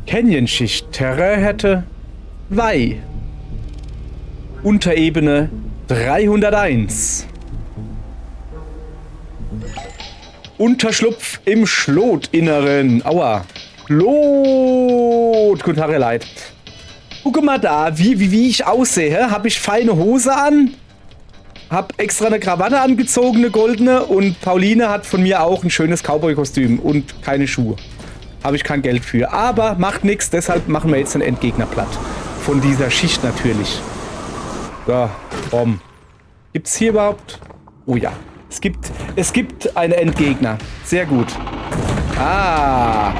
Canyon-Schicht. Terrainhärte 2. Unterebene 301. Unterschlupf im Schlotinneren. Aua. Lot. Guten Tag, ihr Leid. Guck mal da, wie ich aussehe. Habe ich feine Hose an. Hab extra eine Krawatte angezogen, eine goldene. Und Pauline hat von mir auch ein schönes Cowboy-Kostüm und keine Schuhe. Habe ich kein Geld für. Aber macht nichts, deshalb machen wir jetzt einen Endgegner platt. Von dieser Schicht natürlich. So, komm. Gibt's hier überhaupt? Oh ja. Es gibt einen Endgegner. Sehr gut. Ah.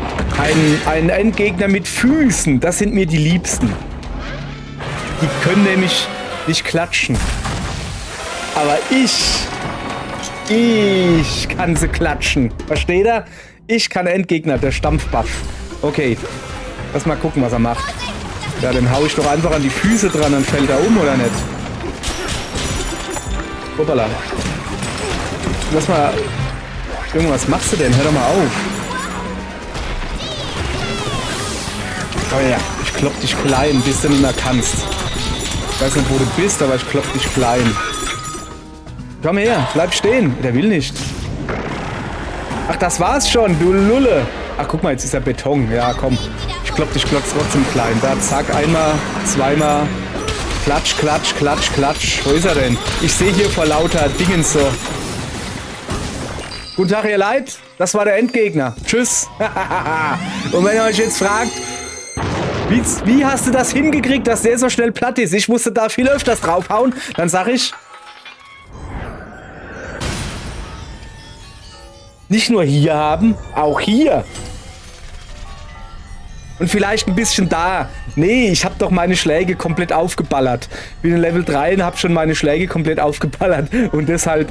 Ein Endgegner mit Füßen. Das sind mir die Liebsten. Die können nämlich nicht klatschen. Aber ich kann sie klatschen. Versteht ihr? Ich kann Endgegner, der Stampfbuff. Okay. Lass mal gucken, was er macht. Ja, dann hau ich doch einfach an die Füße dran, dann fällt er um, oder nicht? Hoppala. Lass mal... Irgendwas machst du denn? Hör doch mal auf. Oh ja, ich klopp dich klein, bis du nicht mehr kannst. Ich weiß nicht, wo du bist, aber ich klopp dich klein. Komm her, bleib stehen. Der will nicht. Ach, das war's schon, du Lulle. Ach, guck mal, jetzt ist er Beton. Ja, komm. Ich klopp dich trotzdem klein. Da, zack, einmal, zweimal. Klatsch, klatsch, klatsch, klatsch. Wo ist er denn? Ich sehe hier vor lauter Dingen so. Guten Tag, ihr Leid. Das war der Endgegner. Tschüss. Und wenn ihr euch jetzt fragt, wie hast du das hingekriegt, dass der so schnell platt ist? Ich musste da viel öfters draufhauen. Dann sag ich... Nicht nur hier haben, auch hier. Und vielleicht ein bisschen da. Nee, ich habe doch meine Schläge komplett aufgeballert. Bin in Level 3 und habe schon meine Schläge komplett aufgeballert. Und deshalb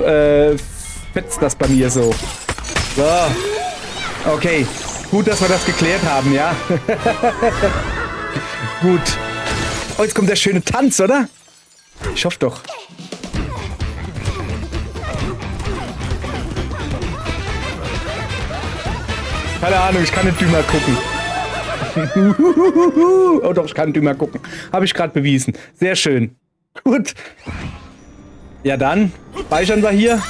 fetzt das bei mir so. So. Okay. Gut, dass wir das geklärt haben, ja? Gut. Oh, jetzt kommt der schöne Tanz, oder? Ich hoffe doch. Keine Ahnung, ich kann nicht dümmer gucken. Oh doch, ich kann dümmer gucken. Habe ich gerade bewiesen. Sehr schön. Gut. Ja dann, speichern wir hier.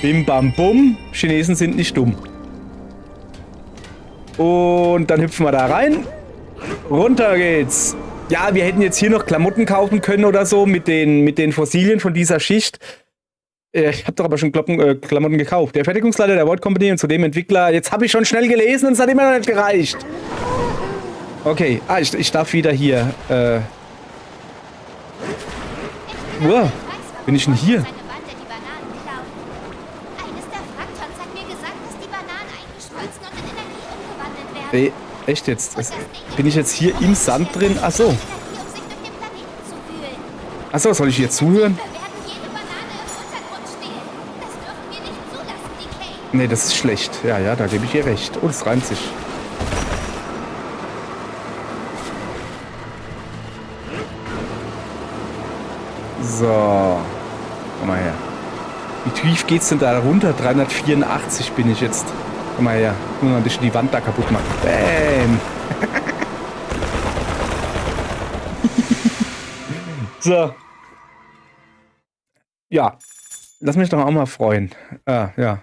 Bim bam bum. Chinesen sind nicht dumm. Und dann hüpfen wir da rein. Runter geht's. Ja, wir hätten jetzt hier noch Klamotten kaufen können oder so mit den Fossilien von dieser Schicht. Ich habe doch aber schon Klamotten gekauft. Der Fertigungsleiter der Void Company und zudem Entwickler. Jetzt habe ich schon schnell gelesen und es hat immer noch nicht gereicht. Okay, ich darf wieder hier. Wow, bin ich denn hier? Ey, echt jetzt? Bin ich jetzt hier im Sand drin? Ach so. Ach so, soll ich hier zuhören? Nee, das ist schlecht. Ja, ja, da gebe ich ihr recht. Oh, das reimt sich. So. Komm mal her. Wie tief geht's denn da runter? 384 bin ich jetzt. Komm mal her. Nur mal ein bisschen die Wand da kaputt machen. Bam. So. Ja. Lass mich doch auch mal freuen. Ah, ja.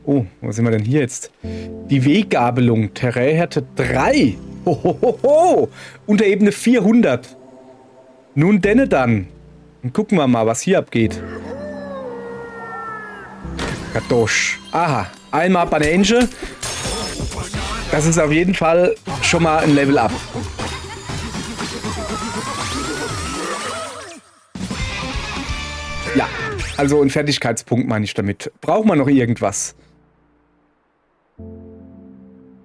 Oh, wo sind wir denn hier jetzt? Die Weggabelung. Terrainhärte 3. Hohoho. Unterebene 400. Nun denne dann. Und gucken wir mal, was hier abgeht. Kadosch. Aha. Einmal Banane. Das ist auf jeden Fall schon mal ein Level up. Ja. Also ein Fertigkeitspunkt meine ich damit. Braucht man noch irgendwas?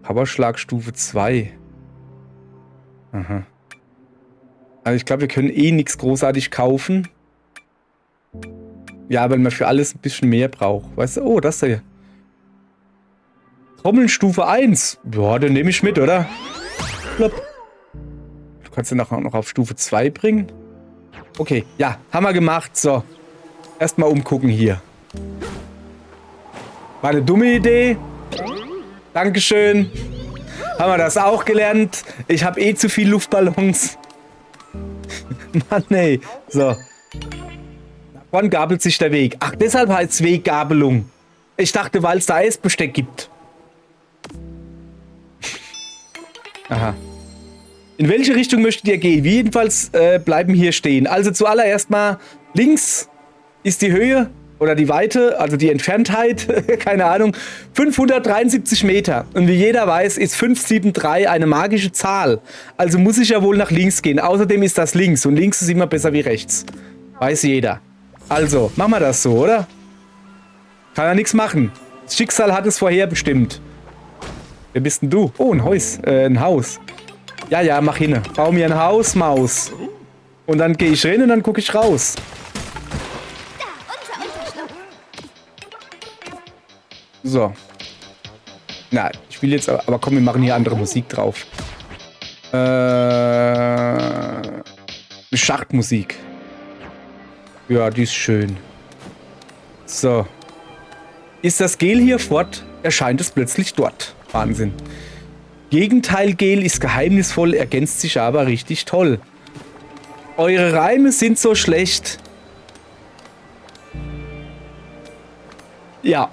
Powerschlag Stufe 2. Aha. Also ich glaube, wir können eh nichts großartig kaufen. Ja, weil man für alles ein bisschen mehr braucht. Weißt du? Oh, das da hier. Trommeln Stufe 1. Ja, den nehme ich mit, oder? Plopp. Du kannst den nachher noch auf Stufe 2 bringen. Okay, ja, haben wir gemacht. So. Erstmal umgucken hier. War eine dumme Idee. Dankeschön. Haben wir das auch gelernt? Ich habe eh zu viel Luftballons. Mann, ey. So. Wann gabelt sich der Weg? Ach, deshalb heißt es Weggabelung. Ich dachte, weil es da Eisbesteck gibt. Aha. In welche Richtung möchtet ihr gehen? Wir jedenfalls bleiben hier stehen. Also zuallererst mal links ist die Höhe oder die Weite, also die Entferntheit, keine Ahnung, 573 Meter. Und wie jeder weiß, ist 573 eine magische Zahl. Also muss ich ja wohl nach links gehen. Außerdem ist das links und links ist immer besser wie rechts. Weiß jeder. Also, machen wir das so, oder? Kann ja nichts machen. Das Schicksal hat es vorherbestimmt. Wer bist denn du? Oh, ein Haus. Ja, ja, mach hin. Bau mir ein Haus, Maus. Und dann gehe ich rein und dann gucke ich raus. So. Na, ich will jetzt aber komm, wir machen hier andere Musik drauf. Schachtmusik. Ja, die ist schön. So. Ist das Gel hier fort, erscheint es plötzlich dort. Wahnsinn. Gegenteil Gel ist geheimnisvoll, ergänzt sich aber richtig toll. Eure Reime sind so schlecht. Ja.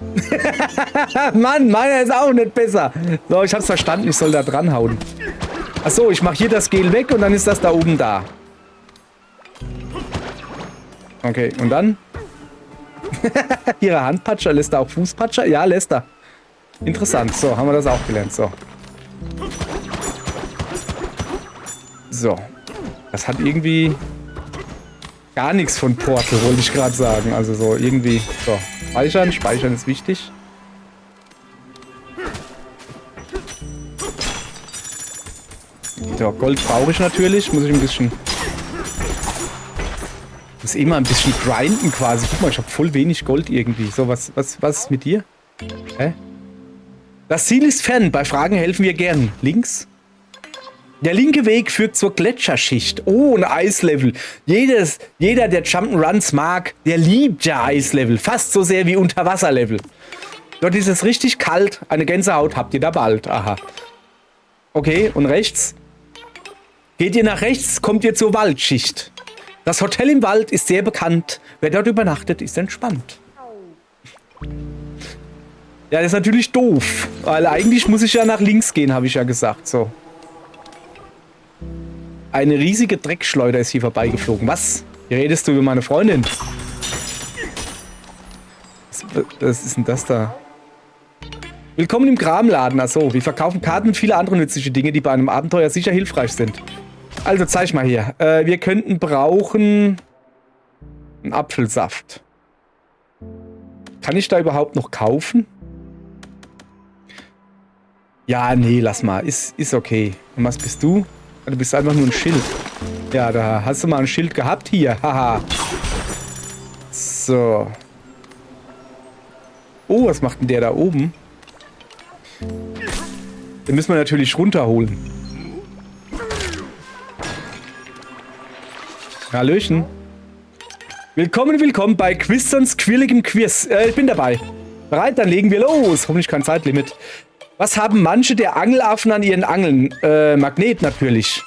Mann, meiner ist auch nicht besser. So, ich hab's verstanden, ich soll da dran hauen. Achso, ich mache hier das Gel weg und dann ist das da oben da. Okay, und dann? Ihre Handpatscher, lässt er auch Fußpatscher? Ja, lässt er. Interessant, so, haben wir das auch gelernt, so. So. Das hat irgendwie gar nichts von Portal, wollte ich gerade sagen. Also so, irgendwie, so. Speichern, speichern ist wichtig. So, Gold brauche ich natürlich, muss ich ein bisschen... muss immer ein bisschen grinden quasi. Guck mal, ich habe voll wenig Gold irgendwie. So, was ist mit dir? Hä? Das Ziel ist fern. Bei Fragen helfen wir gern. Links? Der linke Weg führt zur Gletscherschicht. Oh, ein Eislevel. Jeder, der Jump'n'Runs mag, der liebt ja Eislevel. Fast so sehr wie Unterwasserlevel. Dort ist es richtig kalt. Eine Gänsehaut habt ihr da bald. Aha. Okay, und rechts? Geht ihr nach rechts, kommt ihr zur Waldschicht. Das Hotel im Wald ist sehr bekannt. Wer dort übernachtet, ist entspannt. Ja, das ist natürlich doof. Weil eigentlich muss ich ja nach links gehen, habe ich ja gesagt. So. Eine riesige Dreckschleuder ist hier vorbeigeflogen. Was? Hier redest du über meine Freundin? Was ist denn das da? Willkommen im Kramladen. Achso, wir verkaufen Karten und viele andere nützliche Dinge, die bei einem Abenteuer sicher hilfreich sind. Also, zeig mal hier. Wir könnten brauchen... einen Apfelsaft. Kann ich da überhaupt noch kaufen? Ja, nee, lass mal. Ist okay. Und was bist du? Du bist einfach nur ein Schild. Ja, da hast du mal ein Schild gehabt hier. Haha. So. Oh, was macht denn der da oben? Den müssen wir natürlich runterholen. Hallöchen. Willkommen bei Quistons quirligem Quiz. Ich bin dabei. Bereit, dann legen wir los. Hoffentlich kein Zeitlimit. Was haben manche der Angelaffen an ihren Angeln? Magnet natürlich.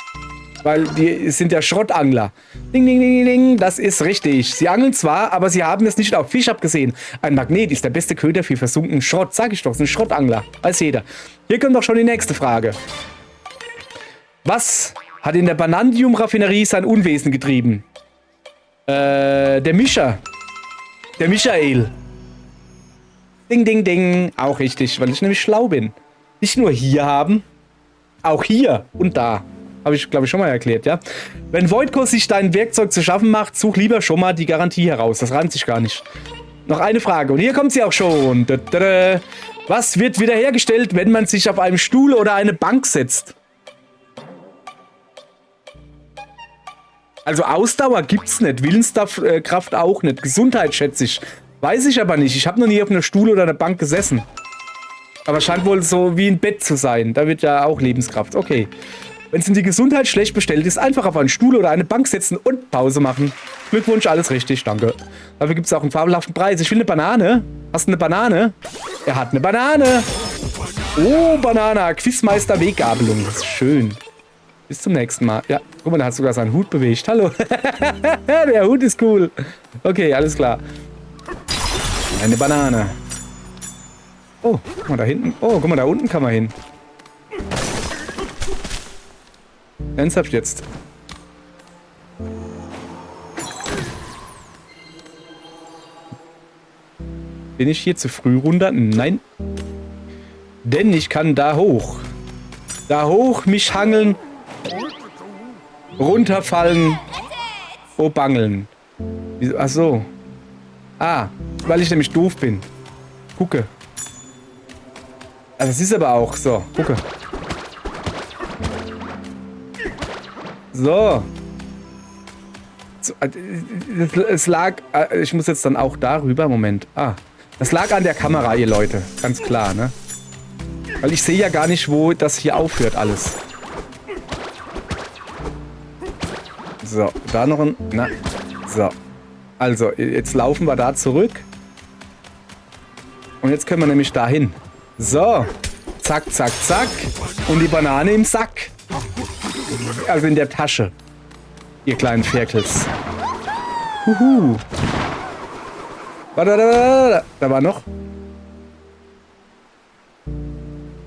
Weil die sind ja Schrottangler. Ding, ding, ding, ding. Das ist richtig. Sie angeln zwar, aber sie haben es nicht auf Fisch abgesehen. Ein Magnet ist der beste Köder für versunkenen Schrott. Sag ich doch, sind Schrottangler. Weiß jeder. Hier kommt doch schon die nächste Frage. Was hat in der Banandium-Raffinerie sein Unwesen getrieben? Der Mischer. Der Michael. Ding, ding, ding. Auch richtig, weil ich nämlich schlau bin. Nicht nur hier haben, auch hier und da. Habe ich, glaube ich, schon mal erklärt, ja? Wenn Voidco sich dein Werkzeug zu schaffen macht, such lieber schon mal die Garantie heraus. Das reimt sich gar nicht. Noch eine Frage. Und hier kommt sie auch schon. Was wird wiederhergestellt, wenn man sich auf einem Stuhl oder eine Bank setzt? Also Ausdauer gibt's nicht. Willenskraft auch nicht. Gesundheit schätze ich. Weiß ich aber nicht. Ich habe noch nie auf einer Stuhl oder einer Bank gesessen. Aber scheint wohl so wie ein Bett zu sein. Da wird ja auch Lebenskraft. Okay. Wenn es in die Gesundheit schlecht bestellt ist, einfach auf einen Stuhl oder eine Bank setzen und Pause machen. Glückwunsch, alles richtig, danke. Dafür gibt es auch einen fabelhaften Preis. Ich will eine Banane. Hast du eine Banane? Er hat eine Banane. Oh, Banana, Quizmeister Weggabelung. Das ist schön. Bis zum nächsten Mal. Ja, guck mal, da hat sogar seinen Hut bewegt. Hallo. Der Hut ist cool. Okay, alles klar. Eine Banane. Oh, guck mal da hinten. Oh, guck mal, da unten kann man hin. Ernsthaft jetzt. Bin ich hier zu früh runter? Nein. Denn ich kann da hoch. Da hoch mich hangeln. Runterfallen. Oh, bangeln. Ach so. Ah, weil ich nämlich doof bin. Gucke. Also, das ist aber auch so. Gucke. So. Es lag... Ich muss jetzt dann auch darüber. Moment. Ah. Das lag an der Kamera, ihr Leute. Ganz klar, ne? Weil ich sehe ja gar nicht, wo das hier aufhört alles. So, da noch ein... Na, so. Also, jetzt laufen wir da zurück. Und jetzt können wir nämlich dahin. So. Zack, zack, zack. Und die Banane im Sack. Also in der Tasche. Ihr kleinen Ferkels. Huhu. Warte, da war noch.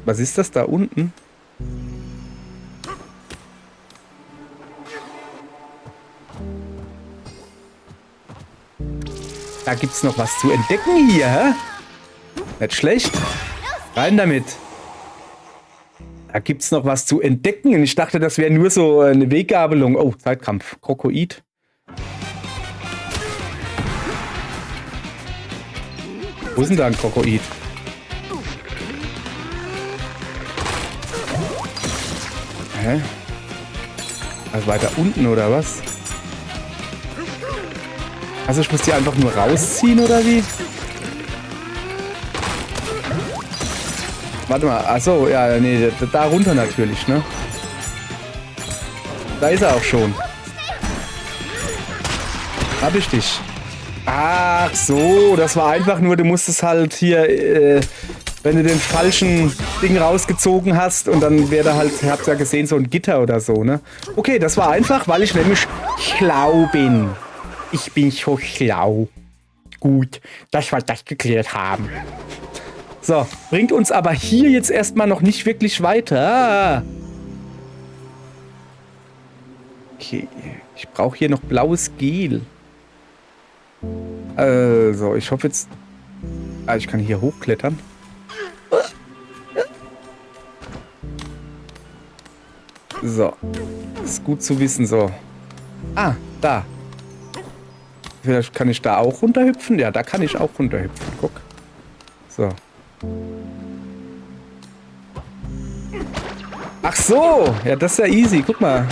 Was ist das da unten? Da gibt's noch was zu entdecken hier, hä? Nicht schlecht. Rein damit. Da gibt's noch was zu entdecken. Und ich dachte, das wäre nur so eine Weggabelung. Oh, Zeitkampf. Krokoid. Wo ist denn da ein Krokoid? Hä? Also weiter unten, oder was? Also ich muss die einfach nur rausziehen, oder wie? Warte mal, achso, ja, nee, da runter natürlich, ne? Da ist er auch schon. Hab ich dich. Ach so, das war einfach nur, du musstest halt hier, wenn du den falschen Ding rausgezogen hast und dann wäre da halt, ihr habt ja gesehen, so ein Gitter oder so, ne? Okay, das war einfach, weil ich nämlich schlau bin. Ich bin so schlau. Gut, dass wir das geklärt haben. So, bringt uns aber hier jetzt erstmal noch nicht wirklich weiter. Okay, ich brauche hier noch blaues Gel. Also, ich hoffe jetzt... Ah, ich kann hier hochklettern. So, ist gut zu wissen, so. Ah, da. Vielleicht kann ich da auch runterhüpfen. Ja, da kann ich auch runterhüpfen. Guck. So. Ach so! Ja, das ist ja easy. Guck mal.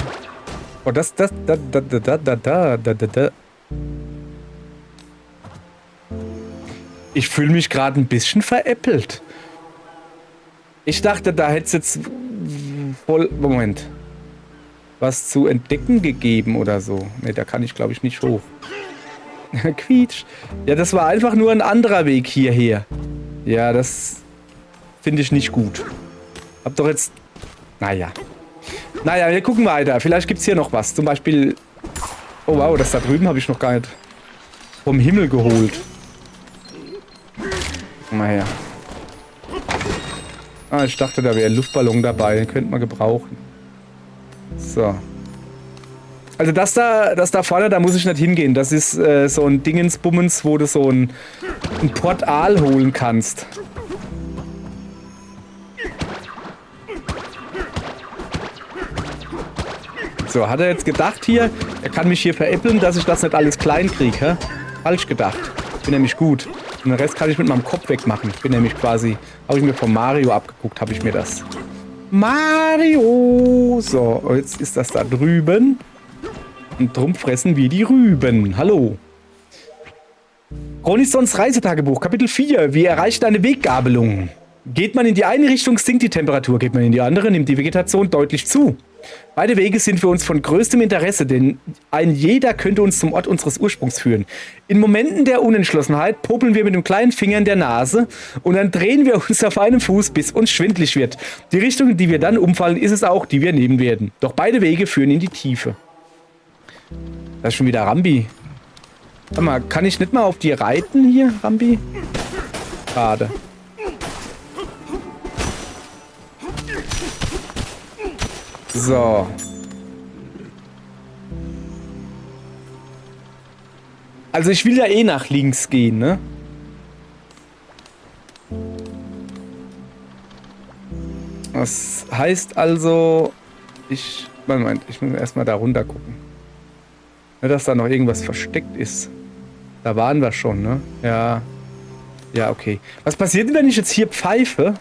Oh, da. Ich fühle mich gerade ein bisschen veräppelt. Ich dachte, da hätte es jetzt voll... Moment. Was zu entdecken gegeben oder so. Ne, da kann ich, glaube ich, nicht hoch. Quietsch. Ja, das war einfach nur ein anderer Weg hierher. Ja, das finde ich nicht gut. Hab doch jetzt... Naja. Naja, wir gucken weiter. Vielleicht gibt es hier noch was. Zum Beispiel... Oh wow, das da drüben habe ich noch gar nicht vom Himmel geholt. Komm mal her. Ah, ich dachte, da wäre ein Luftballon dabei. Den könnte man gebrauchen. So. Also das da vorne, da muss ich nicht hingehen. Das ist so ein Dingensbummens, wo du so ein Portal holen kannst. So, hat er jetzt gedacht hier, er kann mich hier veräppeln, dass ich das nicht alles klein kriege, hä? Falsch gedacht. Ich bin nämlich gut. Und den Rest kann ich mit meinem Kopf wegmachen. Ich bin nämlich quasi, habe ich mir von Mario abgeguckt, habe ich mir das. Mario! So, jetzt ist das da drüben. Und drum fressen wir die Rüben. Hallo. Chronisons Reisetagebuch, Kapitel 4. Wie erreicht eine Weggabelung? Geht man in die eine Richtung, sinkt die Temperatur. Geht man in die andere, nimmt die Vegetation deutlich zu. Beide Wege sind für uns von größtem Interesse, denn ein jeder könnte uns zum Ort unseres Ursprungs führen. In Momenten der Unentschlossenheit popeln wir mit dem kleinen Finger in der Nase und dann drehen wir uns auf einem Fuß, bis uns schwindlig wird. Die Richtung, in die wir dann umfallen, ist es auch, die wir nehmen werden. Doch beide Wege führen in die Tiefe. Da ist schon wieder Rambi. Warte mal, kann ich nicht mal auf die reiten hier, Rambi? Schade. So. Also ich will ja eh nach links gehen, ne? Das heißt also, Moment, ich muss erstmal da runter gucken. Nicht, dass da noch irgendwas versteckt ist. Da waren wir schon, ne? Ja. Ja, okay. Was passiert denn, wenn ich jetzt hier pfeife?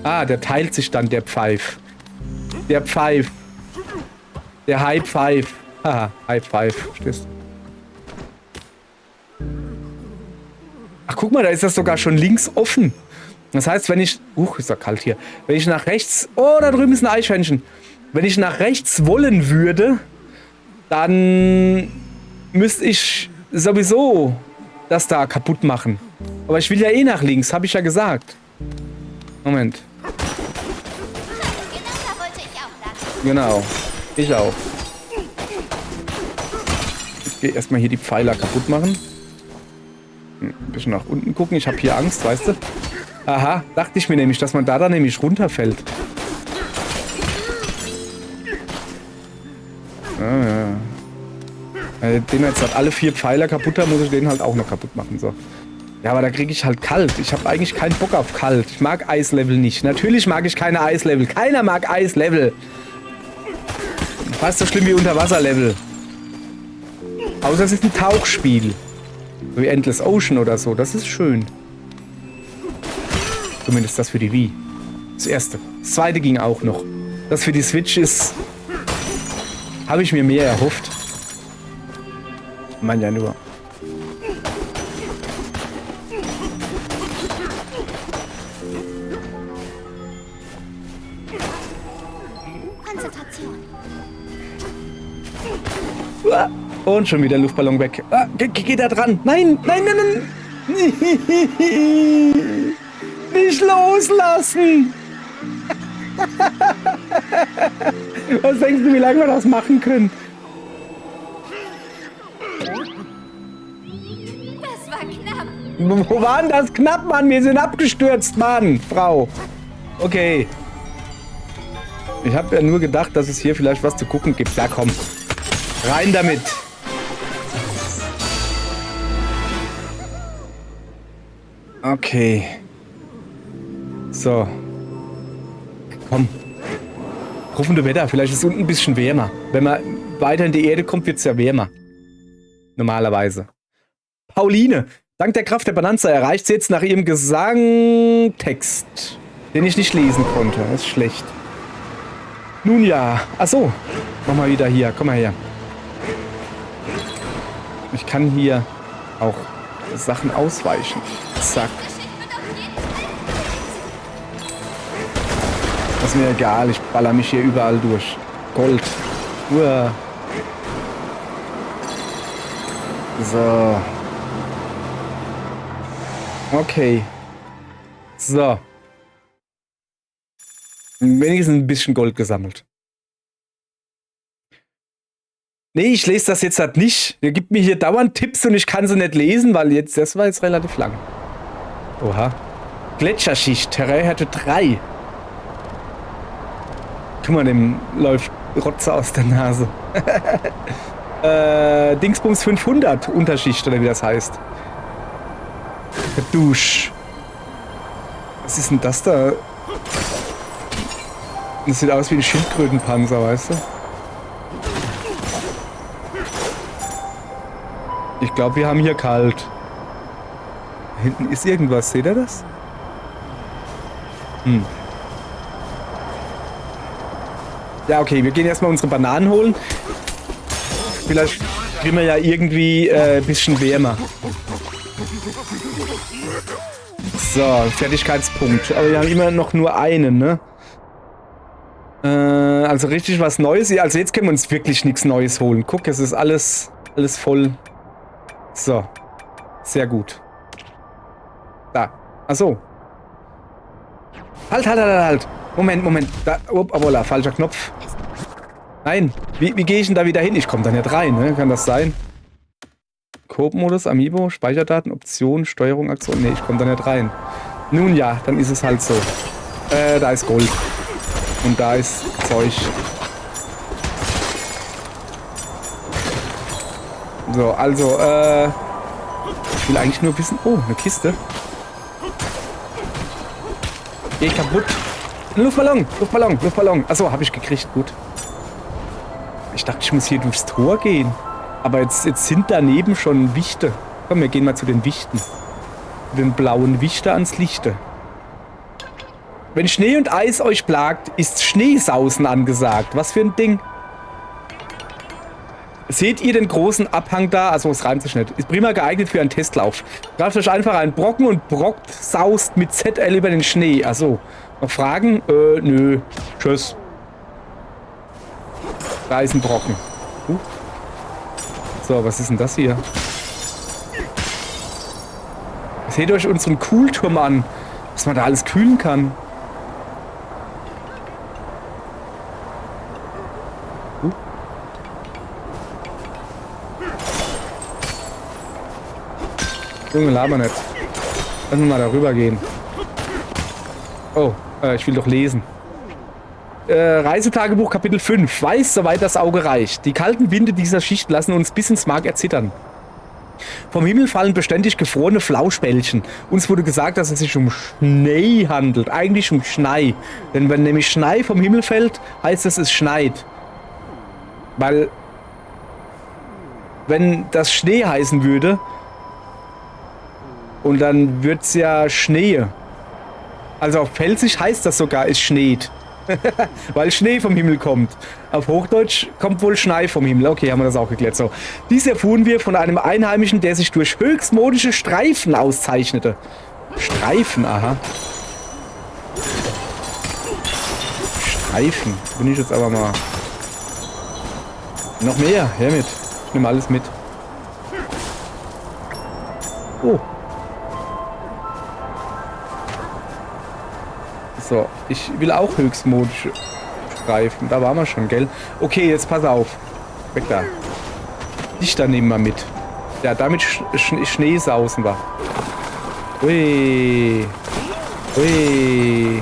Ah, der teilt sich dann, der Pfeif. Der Pfeif. Der High Pfeif. Haha, High Pfeif. Verstehst du? Ach, guck mal, da ist das sogar schon links offen. Das heißt, wenn ich... ist ja kalt hier. Wenn ich nach rechts... Oh, da drüben ist ein Eichhörnchen. Wenn ich nach rechts wollen würde, dann müsste ich sowieso das da kaputt machen. Aber ich will ja eh nach links, habe ich ja gesagt. Moment. Genau, ich auch. Ich gehe erstmal hier die Pfeiler kaputt machen. Ein bisschen nach unten gucken, ich habe hier Angst, weißt du? Aha, dachte ich mir nämlich, dass man da nämlich runterfällt. Ah, ja. Den jetzt halt alle 4 Pfeiler kaputt haben, muss ich den halt auch noch kaputt machen. So. Ja, aber da kriege ich halt kalt. Ich habe eigentlich keinen Bock auf kalt. Ich mag Eislevel nicht. Natürlich mag ich keine Eislevel. Keiner mag Eislevel. Fast so schlimm wie Unterwasserlevel. Außer es ist ein Tauchspiel. So wie Endless Ocean oder so. Das ist schön. Zumindest das für die Wii. Das erste. Das zweite ging auch noch. Das für die Switch ist... Habe ich mir mehr erhofft. Man ja nur. Konzentration. Und schon wieder Luftballon weg. Geh da dran. Nein, nein, nein, nein. Nicht loslassen. Was denkst du, wie lange wir das machen können? Das war knapp. Wo war denn das knapp, Mann? Wir sind abgestürzt, Mann, Frau. Okay. Ich habe ja nur gedacht, dass es hier vielleicht was zu gucken gibt. Ja, komm. Rein damit. Okay. So. Komm. Rufende Wetter. Vielleicht ist es unten ein bisschen wärmer. Wenn man weiter in die Erde kommt, wird es ja wärmer. Normalerweise. Pauline. Dank der Kraft der Bonanza erreicht sie jetzt nach ihrem Gesangtext, den ich nicht lesen konnte. Das ist schlecht. Nun ja. Achso. Mach mal wieder hier. Komm mal her. Ich kann hier auch Sachen ausweichen. Zack. Das ist mir egal. Ich baller mich hier überall durch. Gold. Uah. So. Okay. So. Wenigstens ein bisschen Gold gesammelt. Nee, ich lese das jetzt halt nicht. Der gibt mir hier dauernd Tipps und ich kann sie nicht lesen, weil das war jetzt relativ lang. Oha. Gletscherschicht, Terrainhärte 3. Guck mal, dem läuft Rotze aus der Nase. Dingsbums 500 Unterschicht, oder wie das heißt. Dusch. Was ist denn das da? Das sieht aus wie ein Schildkrötenpanzer, weißt du? Ich glaube, wir haben hier kalt. Hinten ist irgendwas, seht ihr das? Ja, okay, wir gehen erstmal unsere Bananen holen. Vielleicht kriegen wir ja irgendwie ein bisschen wärmer. So, Fertigkeitspunkt. Aber wir haben immer noch nur einen, ne? Also richtig was Neues. Also jetzt können wir uns wirklich nichts Neues holen. Guck, es ist alles voll. So. Sehr gut. Da. Achso. Halt. Moment. Da. Upala, falscher Knopf. Nein. Wie gehe ich denn da wieder hin? Ich komme da nicht rein, ne? Kann das sein? Coop-Modus, Amiibo, Speicherdaten, Optionen, Steuerung, Aktion. Ne, ich komme da nicht rein. Nun ja, dann ist es halt so. Da ist Gold. Und da ist Zeug. So, also, ich will eigentlich nur wissen... Oh, eine Kiste. Geh kaputt. Luftballon. Achso, habe ich gekriegt, gut. Ich dachte, ich muss hier durchs Tor gehen. Aber jetzt sind daneben schon Wichte. Komm, wir gehen mal zu den Wichten. Den blauen Wichte ans Lichte. Wenn Schnee und Eis euch plagt, ist Schneesausen angesagt. Was für ein Ding. Seht ihr den großen Abhang da? Also es reimt sich nicht. Ist prima geeignet für einen Testlauf. Greift euch einfach einen Brocken und brockt saust mit ZL über den Schnee. Achso. Noch Fragen? Nö. Tschüss. Da ist ein Brocken. So, was ist denn das hier? Seht euch unseren Kühlturm an. Was man da alles kühlen kann. Junge, laber nicht. Lass uns mal darüber gehen. Oh, ich will doch lesen. Reisetagebuch Kapitel 5. Weiß, soweit das Auge reicht. Die kalten Winde dieser Schicht lassen uns bis ins Mark erzittern. Vom Himmel fallen beständig gefrorene Flauschbällchen. Uns wurde gesagt, dass es sich um Schnee handelt. Eigentlich um Schnei. Denn wenn nämlich Schnei vom Himmel fällt, heißt es schneit. Weil, wenn das Schnee heißen würde, und dann wird es ja Schnee. Also auf Pfälzisch heißt das sogar, es schneit. Weil Schnee vom Himmel kommt. Auf Hochdeutsch kommt wohl Schnei vom Himmel. Okay, haben wir das auch geklärt. So. Dies erfuhren wir von einem Einheimischen, der sich durch höchstmodische Streifen auszeichnete. Streifen, aha. Streifen. Bin ich jetzt aber mal. Noch mehr. Her mit. Ich nehme alles mit. Oh. So, ich will auch höchstmodische Streifen. Da waren wir schon, gell? Okay, jetzt pass auf. Weg da. Dich da nehmen wir mit. Ja, damit Schneesausen war. Ui. Ui.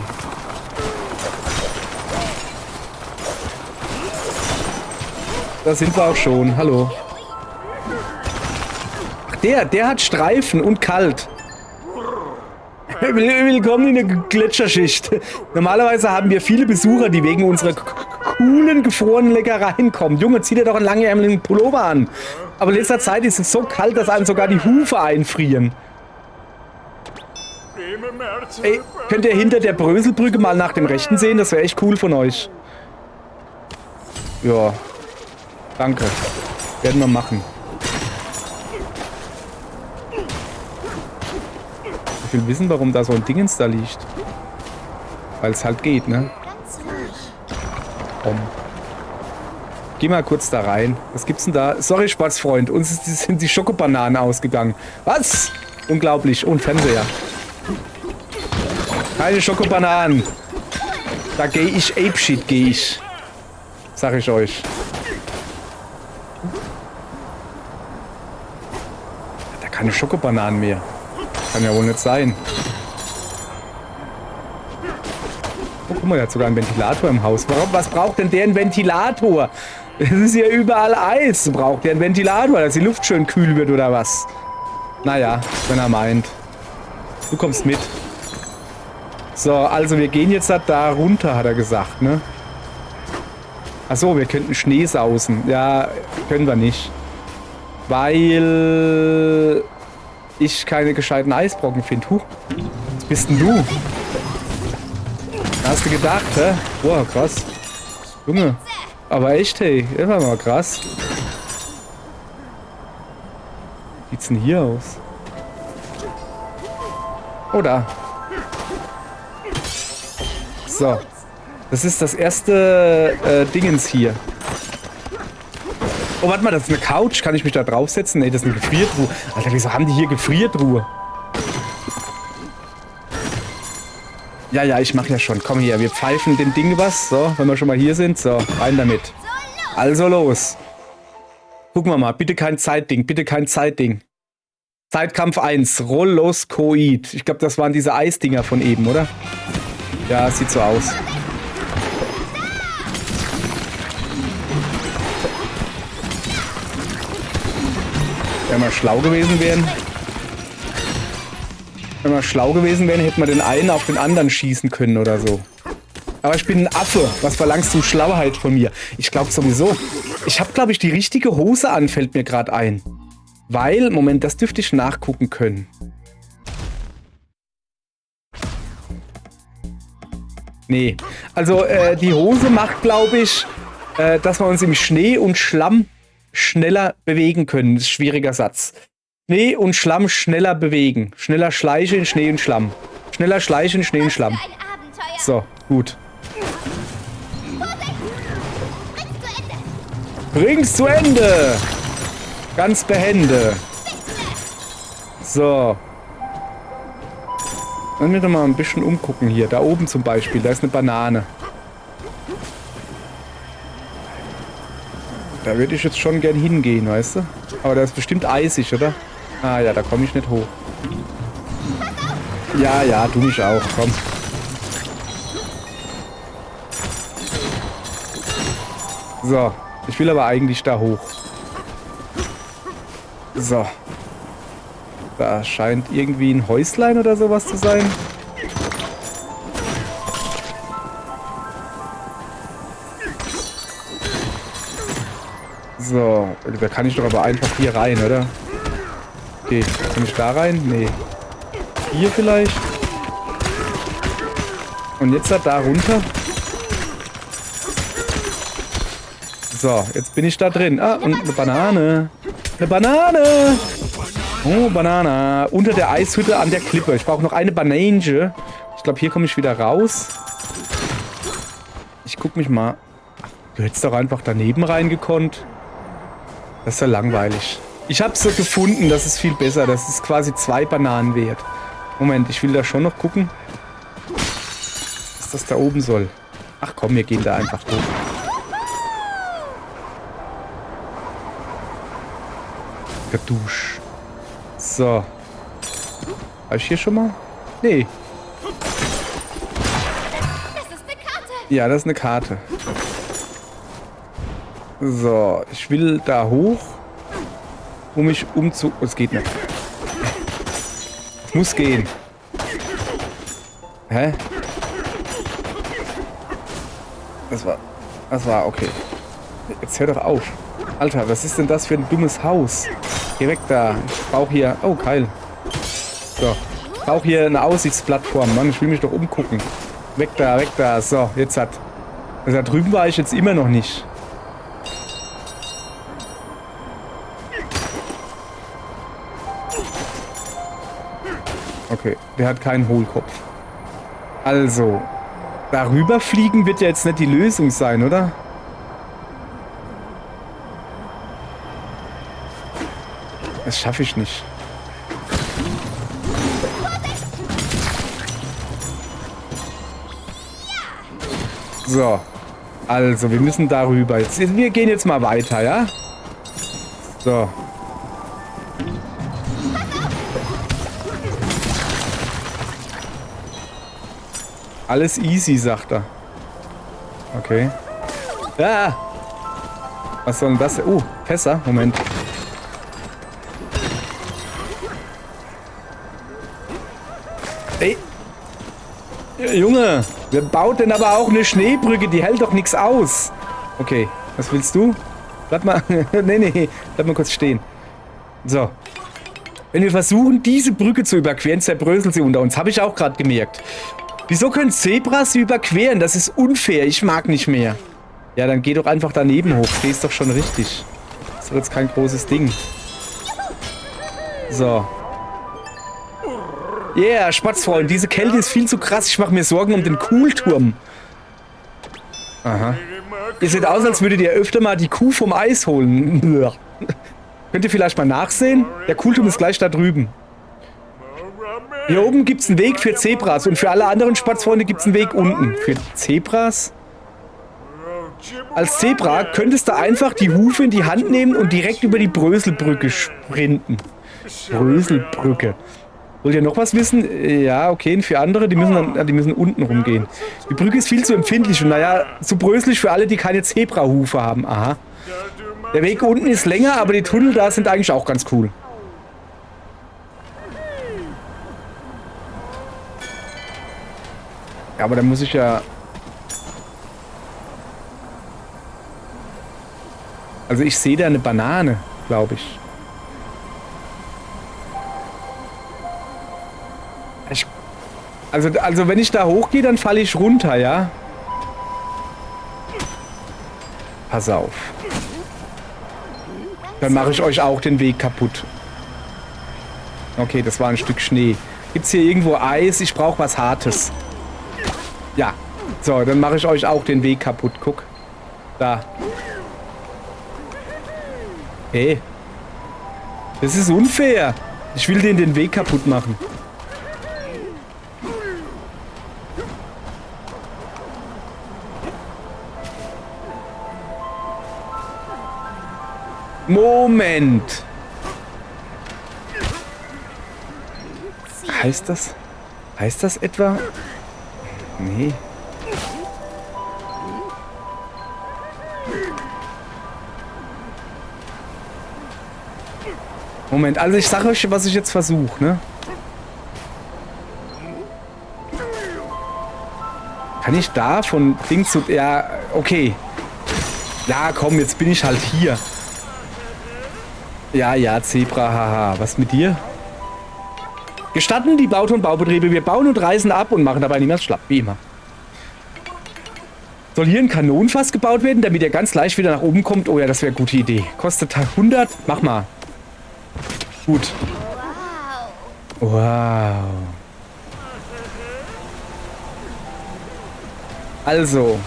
Da sind wir auch schon. Hallo. Ach, der hat Streifen und kalt. Willkommen in der Gletscherschicht. Normalerweise haben wir viele Besucher, die wegen unserer coolen, gefrorenen Leckereien kommen. Junge, zieh dir doch einen langärmeligen Pullover an. Aber in letzter Zeit ist es so kalt, dass einem sogar die Hufe einfrieren. Ey, könnt ihr hinter der Bröselbrücke mal nach dem Rechten sehen? Das wäre echt cool von euch. Ja. Danke. Werden wir machen. Ich will wissen, warum da so ein Dingens da liegt. Weil es halt geht, ne? Komm. Geh mal kurz da rein. Was gibt's denn da? Sorry, Sportsfreund. Uns sind die Schokobananen ausgegangen. Was? Unglaublich. Und Fernseher. Keine Schokobananen. Da gehe ich apeshit, gehe ich. Sag ich euch. Da keine Schokobananen mehr. Kann ja wohl nicht sein. Oh, guck mal, der hat sogar einen Ventilator im Haus. Was braucht denn der einen Ventilator? Es ist ja überall Eis. Braucht der einen Ventilator, dass die Luft schön kühl wird oder was? Naja, wenn er meint. Du kommst mit. So, also wir gehen jetzt da runter, hat er gesagt, ne? Achso, wir könnten Schnee sausen. Ja, können wir nicht. Weil ich keine gescheiten Eisbrocken finde. Huch, was bist denn du? Hast du gedacht, hä? Boah, krass. Junge. Aber echt, hey. Das war mal krass. Wie sieht's denn hier aus? Oh, da. So. Das ist das erste Dingens hier. Oh, warte mal, das ist eine Couch. Kann ich mich da draufsetzen? Nee, das ist eine Gefriertruhe. Alter, wieso haben die hier Gefriertruhe? Ja, ja, ich mach ja schon. Komm hier, wir pfeifen dem Ding was. So, wenn wir schon mal hier sind. So, rein damit. Also los. Gucken wir mal. Bitte kein Zeitding. Bitte kein Zeitding. Zeitkampf 1. Rolloskoid. Ich glaube, das waren diese Eisdinger von eben, oder? Ja, sieht so aus. Wenn wir schlau gewesen wären. Wenn wir schlau gewesen wären, hätten wir den einen auf den anderen schießen können oder so. Aber ich bin ein Affe. Was verlangst du Schlauheit von mir? Ich glaube sowieso. Ich habe, glaube ich, die richtige Hose an, fällt mir gerade ein. Weil, Moment, das dürfte ich nachgucken können. Nee. Also, die Hose macht, glaube ich, dass wir uns im Schnee und Schlamm schneller bewegen können. Das ist ein schwieriger Satz. Schnee und Schlamm schneller bewegen. Schneller schleichen in Schnee und Schlamm. Schneller schleichen in Schnee und Schlamm. So, gut. Bring's zu Ende! Ganz behende. So. Lass mich doch mal ein bisschen umgucken hier. Da oben zum Beispiel, da ist eine Banane. Da würde ich jetzt schon gern hingehen, weißt du? Aber da ist bestimmt eisig, oder? Ah ja, da komme ich nicht hoch. Ja, ja, du mich auch, komm. So, ich will aber eigentlich da hoch. So. Da scheint irgendwie ein Häuslein oder sowas zu sein. So, da kann ich doch aber einfach hier rein, oder? Okay, kann ich da rein? Nee. Hier vielleicht? Und jetzt da runter? So, jetzt bin ich da drin. Ah, und eine Banane. Eine Banane! Oh, Banane. Unter der Eishütte an der Klippe. Ich brauche noch eine Banane. Ich glaube, hier komme ich wieder raus. Ich guck mich mal. Ach, du hättest doch einfach daneben reingekonnt. Das ist ja langweilig. Ich habe so gefunden, das ist viel besser. Das ist quasi 2 Bananen wert. Moment, ich will da schon noch gucken, was das da oben soll. Ach komm, wir gehen da einfach hoch. Gadusch. So. Habe ich hier schon mal? Nee. Das ist eine Karte. Ja, das ist eine Karte. So, ich will da hoch, um mich umzu... Oh, es geht nicht. Es muss gehen. Hä? Das war okay. Jetzt hör doch auf. Alter, was ist denn das für ein dummes Haus? Geh weg da. Ich brauche hier... Oh, geil. So. Ich brauche hier eine Aussichtsplattform. Mann, ich will mich doch umgucken. Weg da, weg da. So, jetzt hat... Also da drüben war ich jetzt immer noch nicht. Okay, der hat keinen Hohlkopf. Also, darüber fliegen wird ja jetzt nicht die Lösung sein, oder? Das schaffe ich nicht. So. Also, wir müssen darüber. Wir gehen jetzt mal weiter, ja? So. Alles easy, sagt er. Okay. Ah! Was soll denn das? Fässer. Moment. Ey! Junge! Wer baut denn aber auch eine Schneebrücke? Die hält doch nichts aus. Okay. Was willst du? Bleib mal... nee. Bleib mal kurz stehen. So. Wenn wir versuchen, diese Brücke zu überqueren, zerbröselt sie unter uns. Habe ich auch gerade gemerkt. Wieso können Zebras sie überqueren? Das ist unfair. Ich mag nicht mehr. Ja, dann geh doch einfach daneben hoch. Stehst doch schon richtig. Das ist doch jetzt kein großes Ding. So. Yeah, Spatzfreund. Diese Kälte ist viel zu krass. Ich mache mir Sorgen um den Kuhlturm. Aha. Ihr seht aus, als würdet ihr öfter mal die Kuh vom Eis holen. Könnt ihr vielleicht mal nachsehen? Der Kultum ist gleich da drüben. Hier oben gibt es einen Weg für Zebras und für alle anderen Sportsfreunde gibt es einen Weg unten. Für Zebras? Als Zebra könntest du einfach die Hufe in die Hand nehmen und direkt über die Bröselbrücke sprinten. Bröselbrücke. Wollt ihr noch was wissen? Ja, okay, für andere, die müssen unten rumgehen. Die Brücke ist viel zu empfindlich und naja, zu bröselig für alle, die keine Zebrahufe haben. Aha. Der Weg unten ist länger, aber die Tunnel da sind eigentlich auch ganz cool. Ja, aber da muss ich ja... Also ich sehe da eine Banane, glaube ich. Also wenn ich da hochgehe, dann falle ich runter, ja? Pass auf. Dann mache ich euch auch den Weg kaputt. Okay, das war ein Stück Schnee. Gibt's hier irgendwo Eis? Ich brauche was Hartes. Ja. So, dann mache ich euch auch den Weg kaputt. Guck. Da. Hey. Das ist unfair. Ich will denen den Weg kaputt machen. Moment. Heißt das etwa? Nee. Moment, also ich sage euch, was ich jetzt versuche, ne? Kann ich da von Ding zu... Ja, okay. Ja, komm, jetzt bin ich halt hier. Ja, Zebra, haha. Was mit dir? Gestatten die Baute- und Baubetriebe. Wir bauen und reißen ab und machen dabei niemals schlapp, wie immer. Soll hier ein Kanonenfass gebaut werden, damit er ganz leicht wieder nach oben kommt? Oh ja, das wäre eine gute Idee. Kostet 100. Mach mal. Gut. Wow. Also.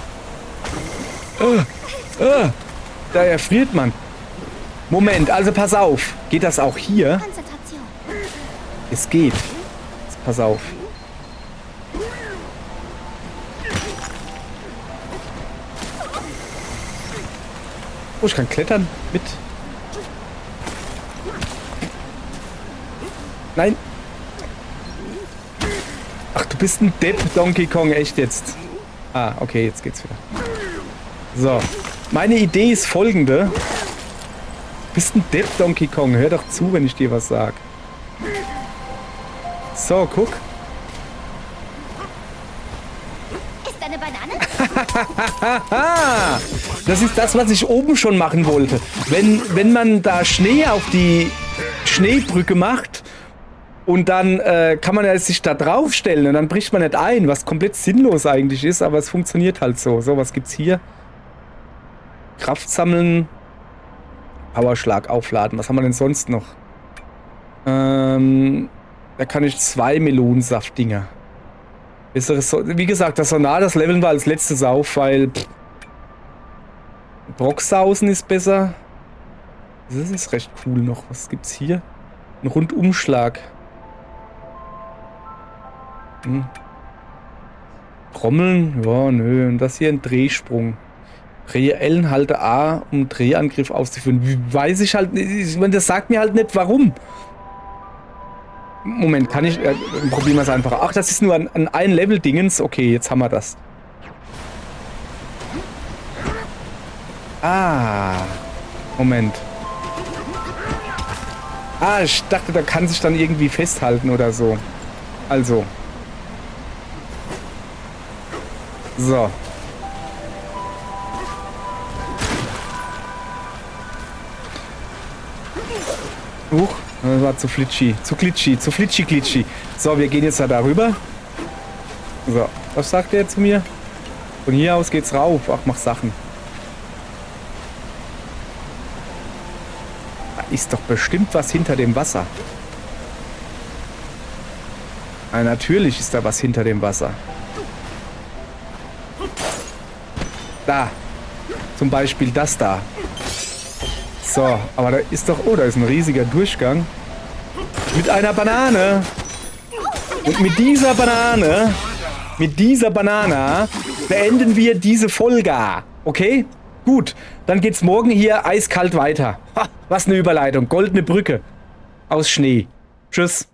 Da erfriert man. Moment, also pass auf. Geht das auch hier? Es geht. Jetzt pass auf. Oh, ich kann klettern mit. Nein. Ach, du bist ein Depp, Donkey Kong, echt jetzt. Ah, okay, jetzt geht's wieder. So. Meine Idee ist folgende. Du bist ein Depp, Donkey Kong. Hör doch zu, wenn ich dir was sag. So, guck. Ist eine Banane? Das ist das, was ich oben schon machen wollte. Wenn man da Schnee auf die Schneebrücke macht und dann kann man ja sich da draufstellen und dann bricht man nicht ein, was komplett sinnlos eigentlich ist, aber es funktioniert halt so. So, was gibt's hier? Kraft sammeln, Powerschlag aufladen. Was haben wir denn sonst noch? Da kann ich 2 Melonensaft-Dinger. Wie gesagt, das Sonar, das leveln wir als letztes auf, weil Brocksausen ist besser. Das ist recht cool noch. Was gibt's hier? Ein Rundumschlag. Trommeln? Ja, nö. Und das hier ein Drehsprung. L halte A, um Drehangriff auszuführen. Weiß ich halt nicht. Das sagt mir halt nicht, warum. Moment, kann ich... probieren wir es einfach. Ach, das ist nur ein Level-Dingens. Okay, jetzt haben wir das. Ah. Moment. Ah, ich dachte, da kann sich dann irgendwie festhalten oder so. Also. So. Huch, das war zu flitschi. Zu glitschi, zu flitschi-glitschi. So, wir gehen jetzt da darüber. So, was sagt der zu mir? Von hier aus geht's rauf. Ach, mach Sachen. Da ist doch bestimmt was hinter dem Wasser. Na, natürlich ist da was hinter dem Wasser. Da. Zum Beispiel das da. So, aber da ist doch... Oh, da ist ein riesiger Durchgang. Mit einer Banane. Und mit dieser Banane... beenden wir diese Folge. Okay? Gut. Dann geht's morgen hier eiskalt weiter. Ha, was eine Überleitung. Goldene Brücke. Aus Schnee. Tschüss.